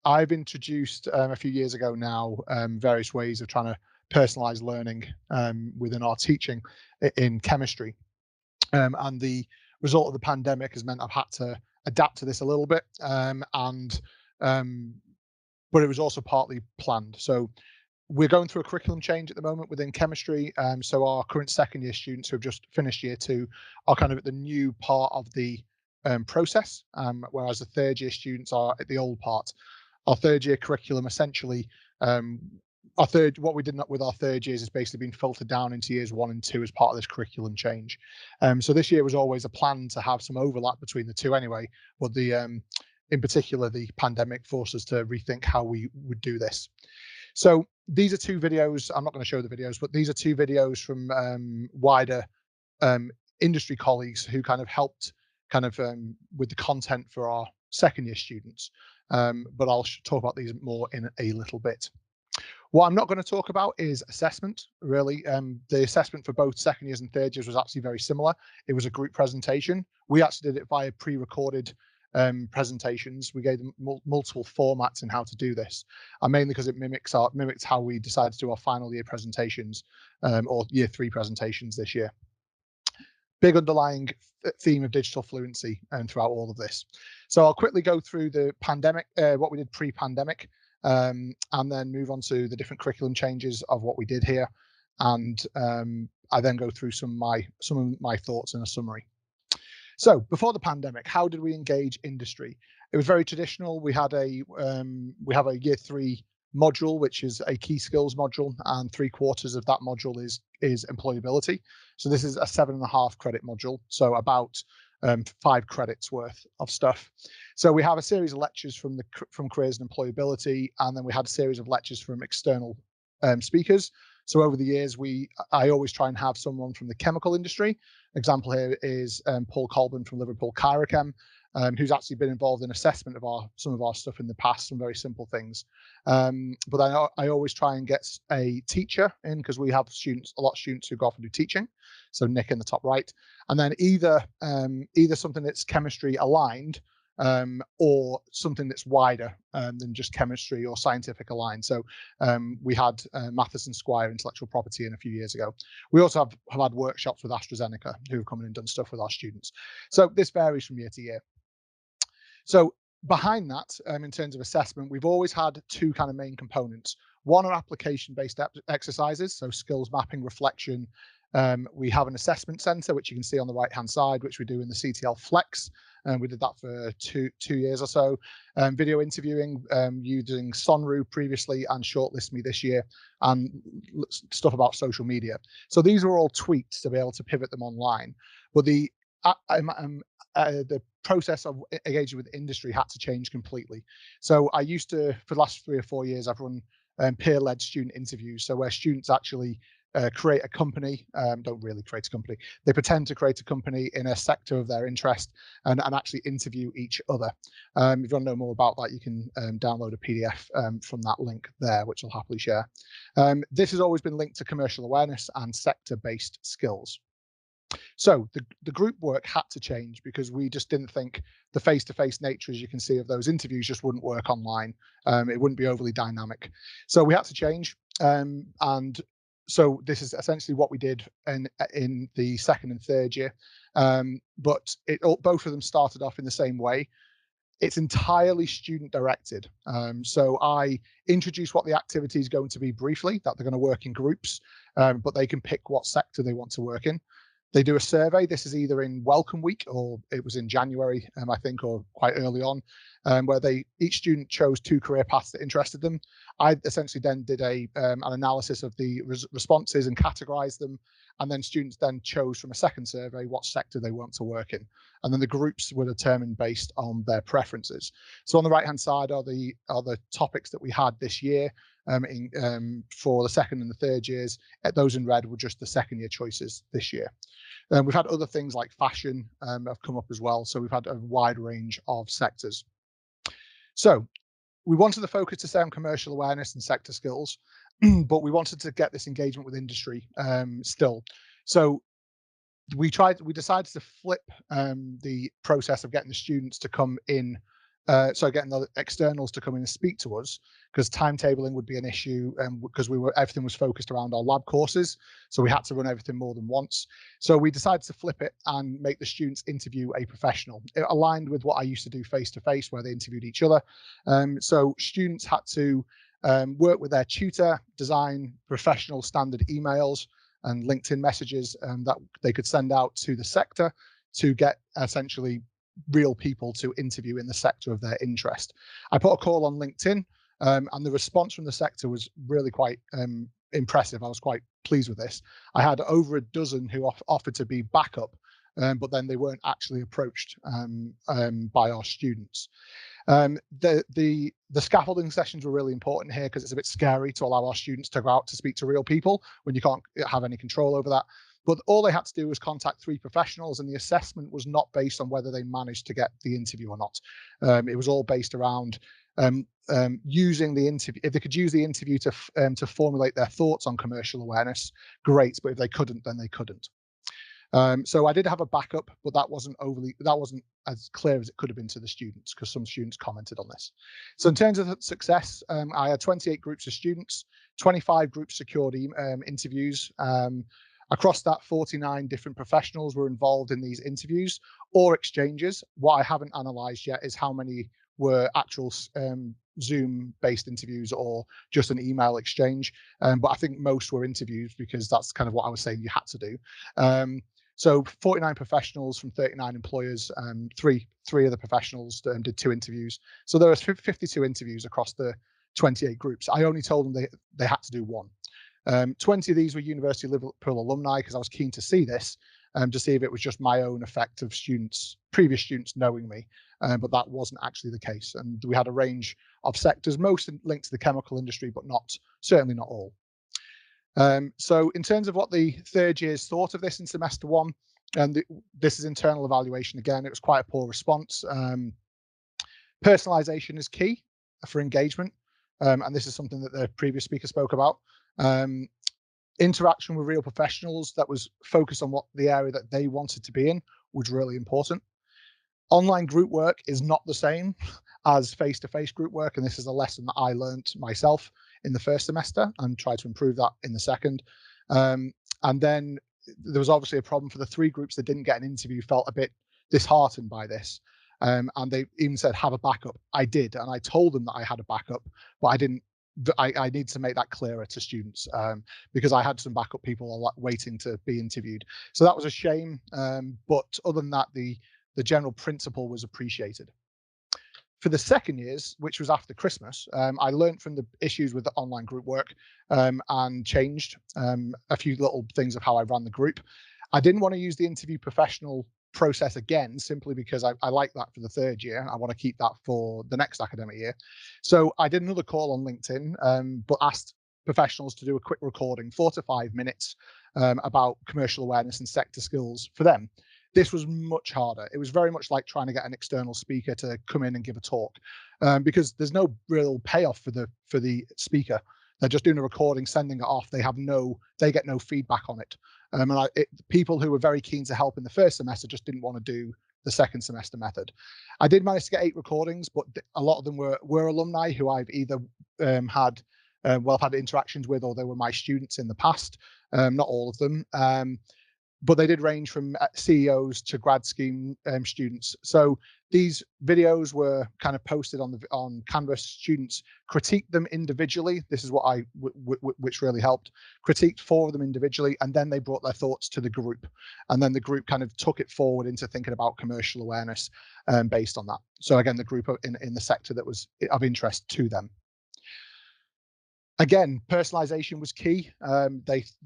I've introduced a few years ago now various ways of trying to personalize learning within our teaching in chemistry. And the result of the pandemic has meant I've had to adapt to this a little bit, um, but it was also partly planned. So we're going through a curriculum change at the moment within chemistry. So our current second year students who have just finished year two are kind of at the new part of the process, whereas the third year students are at the old part. Our third year curriculum essentially, what we did with our third years is basically been filtered down into years 1 and 2 as part of this curriculum change. So this year was always a plan to have some overlap between the two anyway, but in particular, the pandemic forced us to rethink how we would do this. So these are two videos. I'm not going to show the videos, but these are two videos from wider industry colleagues who kind of helped with the content for our second year students. But I'll talk about these more in a little bit. What I'm not going to talk about is assessment, really. The assessment for both second years and third years was actually very similar. It was a group presentation. We actually did it via pre-recorded presentations. We gave them multiple formats in how to do this, and mainly because it mimics how we decided to do our final year presentations or year 3 presentations this year. Big underlying theme of digital fluency throughout all of this. So I'll quickly go through the pandemic, what we did pre-pandemic, and then move on to the different curriculum changes of what we did here, and I then go through some of my thoughts in a summary. So before the pandemic, how did we engage industry? It was very traditional. We have a year 3 module, which is a key skills module, and 3/4 of that module is employability. So this is a 7.5 credit module, so about 5 credits worth of stuff. So we have a series of lectures from careers and employability, and then we had a series of lectures from external speakers. So over the years, I always try and have someone from the chemical industry. Example here is Paul Colburn from Liverpool Chirochem, who's actually been involved in assessment of some of our stuff in the past, some very simple things. But I always try and get a teacher in, because we have a lot of students who go off and do teaching. So Nick in the top right, and then either something that's chemistry aligned, or something that's wider than just chemistry or scientific aligned. So we had Matheson Squire intellectual property in a few years ago. We also have had workshops with AstraZeneca who have come in and done stuff with our students. So this varies from year to year. So behind that, in terms of assessment, we've always had two kind of main components. One are application-based exercises, so skills mapping, reflection. We have an assessment center, which you can see on the right-hand side, which we do in the CTL Flex. We did that for two years or so. Video interviewing using Sonru previously and Shortlist Me this year, and stuff about social media. So these are all tweaks to be able to pivot them online. But the process of engaging with industry had to change completely. So I used to, for the last 3 or 4 years, I've run peer-led student interviews, so where students actually create a company, don't really create a company, they pretend to create a company in a sector of their interest and actually interview each other. If you want to know more about that, you can download a PDF from that link there, which I'll happily share. This has always been linked to commercial awareness and sector-based skills. So the group work had to change, because we just didn't think the face-to-face nature, as you can see, of those interviews just wouldn't work online. It wouldn't be overly dynamic. So we had to change, and so this is essentially what we did in the second and third year. But both of them started off in the same way. It's entirely student directed. So I introduce what the activity is going to be briefly, that they're going to work in groups, but they can pick what sector they want to work in. They do a survey. This is either in Welcome Week, or it was in January, I think, or quite early on, where each student chose 2 career paths that interested them. I essentially then did an analysis of the responses and categorized them, and then students then chose from a second survey what sector they want to work in, and then the groups were determined based on their preferences. So on the right hand side are the topics that we had this year. For the second and the third years, those in red were just the second year choices this year. We've had other things like fashion have come up as well, so we've had a wide range of sectors. So we wanted the focus to stay on commercial awareness and sector skills, but we wanted to get this engagement with industry still. So we decided to flip the process of getting the students to come in so getting the externals to come in and speak to us, because timetabling would be an issue, because everything was focused around our lab courses, so we had to run everything more than once. So we decided to flip it and make the students interview a professional. It aligned with what I used to do face to face, where they interviewed each other. So students had to work with their tutor, design professional standard emails and LinkedIn messages that they could send out to the sector to get essentially real people to interview in the sector of their interest. I put a call on LinkedIn, and the response from the sector was really quite impressive. I was quite pleased with this. I had over a dozen who offered to be backup, but then they weren't actually approached by our students. The scaffolding sessions were really important here, because it's a bit scary to allow our students to go out to speak to real people when you can't have any control over that. But all they had to do was contact 3 professionals, and the assessment was not based on whether they managed to get the interview or not. It was all based around using the interview. If they could use the interview to formulate their thoughts on commercial awareness, great. But if they couldn't, then they couldn't. So I did have a backup, but that wasn't as clear as it could have been to the students, because some students commented on this. So in terms of success, I had 28 groups of students, 25 groups secured interviews. Across that, 49 different professionals were involved in these interviews or exchanges. What I haven't analysed yet is how many were actual Zoom-based interviews or just an email exchange. But I think most were interviews, because that's kind of what I was saying you had to do. So 49 professionals from 39 employers, three of the professionals did 2 interviews. So there was 52 interviews across the 28 groups. I only told them they had to do 1. 20 of these were University of Liverpool alumni, because I was keen to see this, to see if it was just my own effect of previous students knowing me, but that wasn't actually the case. And we had a range of sectors, most linked to the chemical industry, but certainly not all. So in terms of what the third years thought of this in semester 1, and this is internal evaluation again, it was quite a poor response. Personalisation is key for engagement, and this is something that the previous speaker spoke about. Interaction with real professionals that was focused on what the area that they wanted to be in was really important. Online group work is not the same as face-to-face group work, and this is a lesson that I learned myself in the first semester and tried to improve that in the second. And then there was obviously a problem for the 3 groups that didn't get an interview, felt a bit disheartened by this. And they even said, have a backup. I did, and I told them that I had a backup, but I didn't. I need to make that clearer to students, because I had some backup people waiting to be interviewed. So that was a shame. But other than that, the general principle was appreciated. For the second years, which was after Christmas, I learned from the issues with the online group work, and changed a few little things of how I ran the group. I didn't want to use the interview professional process again, simply because I like that for the third year. I want to keep that for the next academic year. So I did another call on LinkedIn, but asked professionals to do a quick recording, 4 to 5 minutes, about commercial awareness and sector skills for them. This was much harder. It was very much like trying to get an external speaker to come in and give a talk, because there's no real payoff for the speaker. They're just doing a recording, sending it off. They get no feedback on it. And people who were very keen to help in the first semester just didn't want to do the second semester method. I did manage to get 8 recordings, but a lot of them were alumni who I've either had interactions with, or they were my students in the past. Not all of them. But they did range from CEOs to grad scheme students. So these videos were kind of posted on Canvas. Students critiqued them individually. This is what which really helped. Critiqued 4 of them individually, and then they brought their thoughts to the group. And then the group kind of took it forward into thinking about commercial awareness based on that. So again, the group in the sector that was of interest to them. Again, personalization was key. Whilst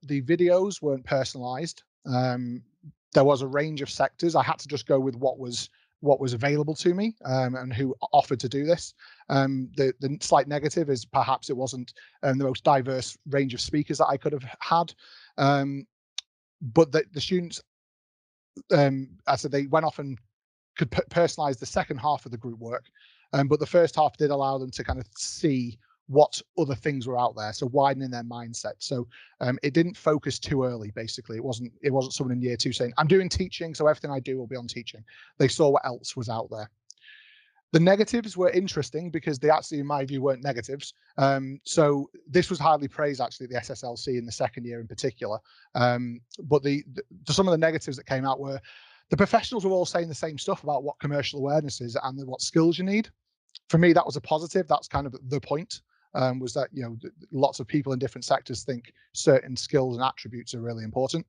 the videos weren't personalized, there was a range of sectors. I had to just go with what was available to me, and who offered to do this. The slight negative is perhaps it wasn't the most diverse range of speakers that I could have had. But the students, I said, they went off and could personalize the second half of the group work, but the first half did allow them to kind of see what other things were out there, so widening their mindset. So it didn't focus too early. Basically, it wasn't someone in year 2 saying, I'm doing teaching, so everything I do will be on teaching. They saw what else was out there. The negatives were interesting because they actually, in my view, weren't negatives. So this was highly praised actually at the SSLC in the second year in particular. But some of the negatives that came out were the professionals were all saying the same stuff about what commercial awareness is and what skills you need. For me, that was a positive. That's kind of the point. Was that lots of people in different sectors think certain skills and attributes are really important.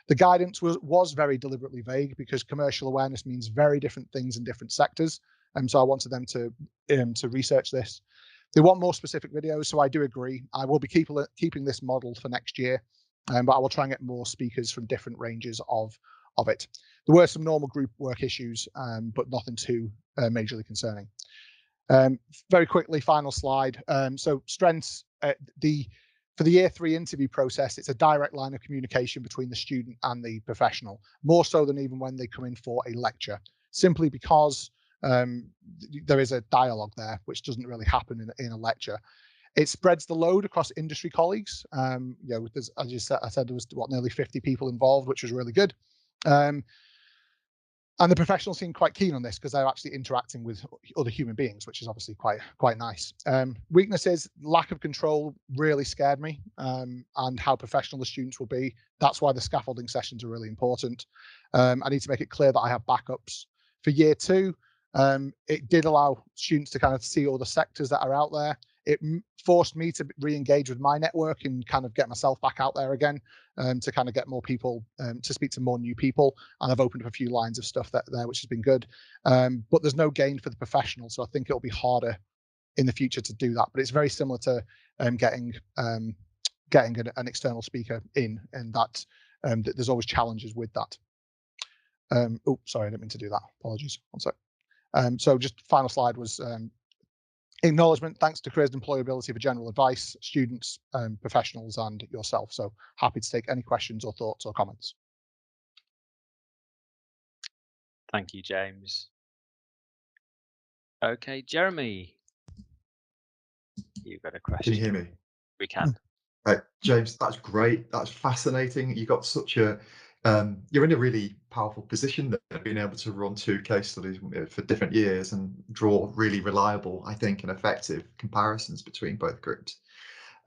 The guidance was very deliberately vague because commercial awareness means very different things in different sectors. And so I wanted them to research this. They want more specific videos, so I do agree. I will be keeping this model for next year, but I will try and get more speakers from different ranges of it. There were some normal group work issues, but nothing too majorly concerning. Very quickly, final slide. So strengths, for the year 3 interview process, it's a direct line of communication between the student and the professional, more so than even when they come in for a lecture, simply because there is a dialogue there, which doesn't really happen in a lecture. It spreads the load across industry colleagues. As I said, there was nearly 50 people involved, which was really good. And the professionals seem quite keen on this because they're actually interacting with other human beings, which is obviously quite nice. Weaknesses, lack of control really scared me, and how professional the students will be. That's why the scaffolding sessions are really important. I need to make it clear that I have backups. For year 2, it did allow students to kind of see all the sectors that are out there. It forced me to re-engage with my network and kind of get myself back out there again, to kind of get more people, to speak to more new people. And I've opened up a few lines of stuff there, which has been good. But there's no gain for the professional, so I think it'll be harder in the future to do that. But it's very similar to getting an external speaker in, and that there's always challenges with that. Oh, sorry, I didn't mean to do that. Apologies. One sec. So just final slide was acknowledgement. Thanks to Careers and Employability for general advice, students, professionals, and yourself. So happy to take any questions or thoughts or comments. Thank you, James. Okay, Jeremy, you've got a question. Can you hear me? We can. Right, James, that's great. That's fascinating. You got such a you're in a really powerful position there, being able to run 2 case studies for different years and draw really reliable, I think, and effective comparisons between both groups.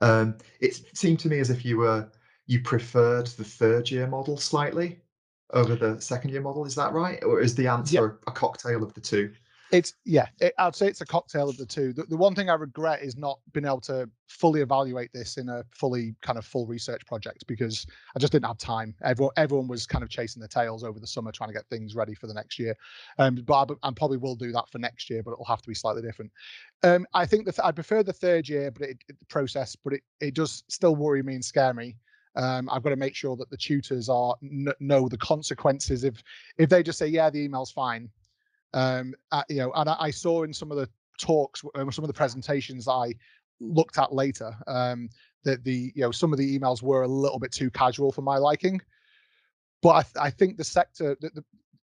It seemed to me as if you preferred the 3rd year model slightly over the 2nd year model. Is that right, or is the answer a cocktail of the 2? I'd say it's a cocktail of the 2. The one thing I regret is not being able to fully evaluate this in a full research project, because I just didn't have time. Everyone was kind of chasing their tails over the summer trying to get things ready for the next year. But I probably will do that for next year, but it'll have to be slightly different. I think that I prefer the 3rd year, but process, but it does still worry me and scare me. I've got to make sure that the tutors know the consequences if they just say, yeah, the email's fine. And I saw in some of the talks, some of the presentations that I looked at later, that some of the emails were a little bit too casual for my liking. But I think the sector,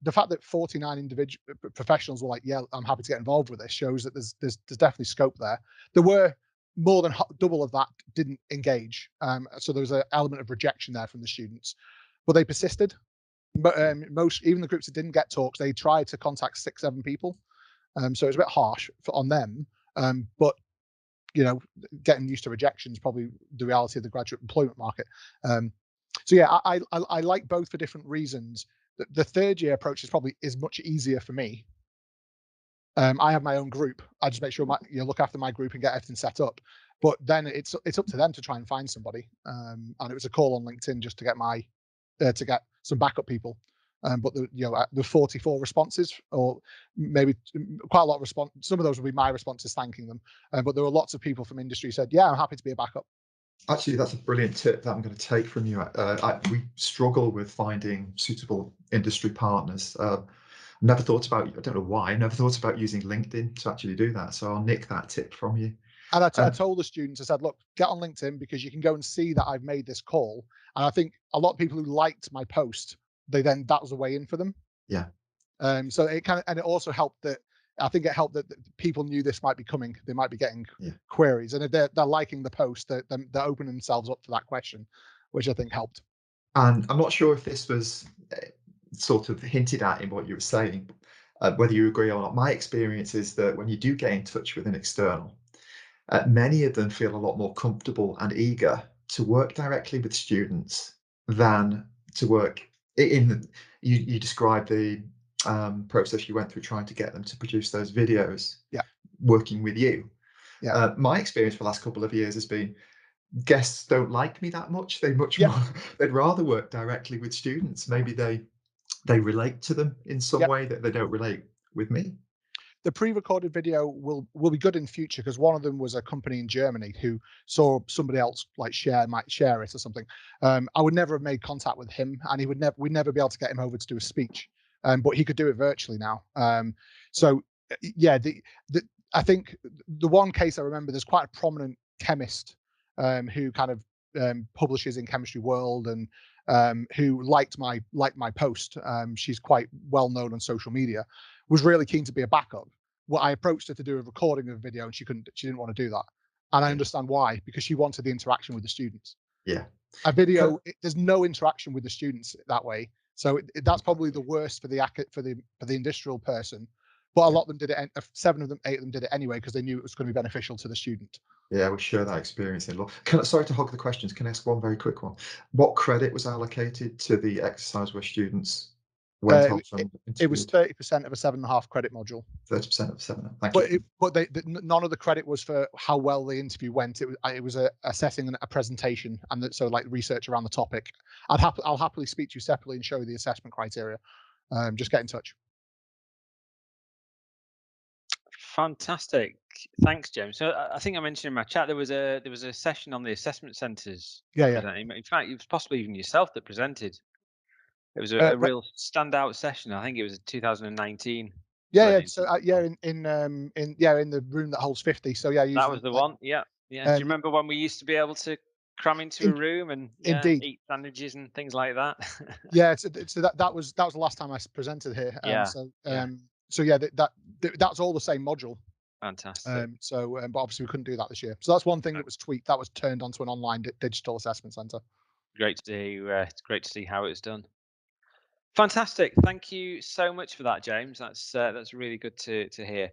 the fact that 49 individual professionals were like, yeah, I'm happy to get involved with this, shows that there's definitely scope there. There were more than double of that didn't engage, so there was an element of rejection there from the students, but they persisted. But even the groups that didn't get talks, they tried to contact 6-7 people. So it's a bit harsh on them. But getting used to rejection is probably the reality of the graduate employment market. So yeah, I like both for different reasons. The 3rd year approach is much easier for me. I have my own group. I just make sure look after my group and get everything set up. But then it's up to them to try and find somebody. And it was a call on LinkedIn just to get some backup people. But the 44 responses, or maybe quite a lot of response. Some of those will be my responses thanking them. But there were lots of people from industry who said, yeah, I'm happy to be a backup. Actually, that's a brilliant tip that I'm going to take from you. We struggle with finding suitable industry partners. Never thought about, I don't know why, never thought about using LinkedIn to actually do that. So I'll nick that tip from you. And I told the students, I said, look, get on LinkedIn because you can go and see that I've made this call. And I think a lot of people who liked my post, that was a way in for them. Yeah. So it also helped that, I think it helped that people knew this might be coming. They might be getting queries. And if they're liking the post, they're opening themselves up to that question, which I think helped. And I'm not sure if this was sort of hinted at in what you were saying. whether you agree or not. My experience is that when you do get in touch with an external, many of them feel a lot more comfortable and eager to work directly with students than to work in. You described the process you went through trying to get them to produce those videos. Yeah. Working with you. Yeah. My experience for the last couple of years has been guests don't like me that much. They much Yeah. more they'd rather work directly with students. Maybe they relate to them in some Yeah. way that they don't relate with me. The pre-recorded video will be good in future, because one of them was a company in Germany who saw somebody else like might share it or something. I would never have made contact with him, and we'd never be able to get him over to do a speech. But he could do it virtually now. So yeah, I think the one case I remember, there's quite a prominent chemist who kind of publishes in Chemistry World, and who liked my post. She's quite well known on social media. Was really keen to be a backup. Well, I approached her to do a recording of a video, and she didn't want to do that. And I understand why, because she wanted the interaction with the students. Yeah. A video, there's no interaction with the students that way. So that's probably the worst for the industrial person. But a lot of them did it. 7 of them, 8 of them did it anyway, because they knew it was going to be beneficial to the student. Yeah, we share that experience in law. Sorry to hog the questions. Can I ask one very quick one? What credit was allocated to the exercise where students went off and It was interviewed? 30% of a 7.5 credit module. 30% of 7. Thank But you. none of the credit was for how well the interview went. It was a setting and a presentation, and so like research around the topic. I'll happily speak to you separately and show you the assessment criteria. Just get in touch. Fantastic. Thanks, James. So I think I mentioned in my chat there was a session on the assessment centres. Yeah. In fact, it was possibly even yourself that presented. It was a Right. real standout session. I think it was 2019. Yeah. So in the room that holds 50. So yeah, That usually was the like, one. Yeah. Do you remember when we used to be able to cram into a room and indeed. eat sandwiches and things like that? Yeah. So that was the last time I presented here. Yeah. So yeah, that's all the same module. Fantastic. But obviously we couldn't do that this year. So that's one thing that was tweaked. That was turned onto an online digital assessment center. Great to hear. It's great to see how it's done. Fantastic. Thank you so much for that, James. That's really good to hear.